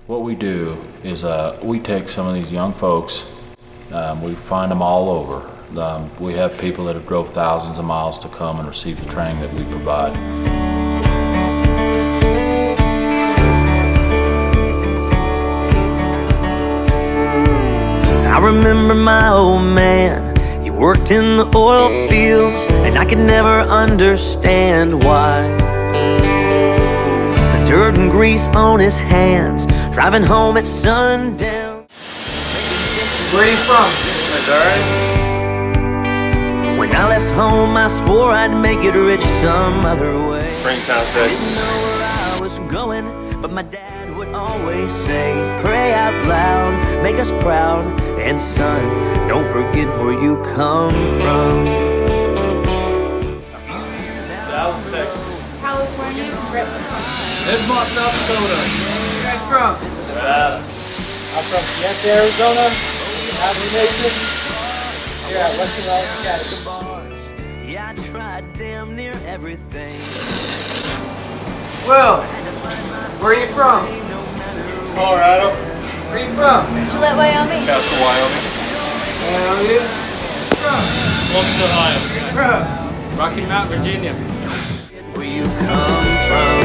What we do is we take some of these young folks, we find them all over. We have people that have drove thousands of miles to come and receive the training that we provide. I remember my old man, he worked in the oil fields, and I could never understand why. The dirt and grease on his hands, driving home at sundown. Where are you from? Missouri. When I left home, I swore I'd make it rich some other way. Springtown, Texas. I didn't know where I was going, but my dad would always say, pray out loud, make us proud, and son, don't forget where you come from. Dallas, Texas. California, Bismarck, South Dakota. Where you guys from? Nevada. I'm from Sienta, Arizona. Happy Nation. Here at Western Welding Academy. Yeah, I tried damn near everything. Well, where are you from? Colorado. Where are you from? Gillette, Wyoming. Casper, Wyoming. Where are you from? Columbus, Ohio. From? Rocky Mount, Virginia. Where you come from.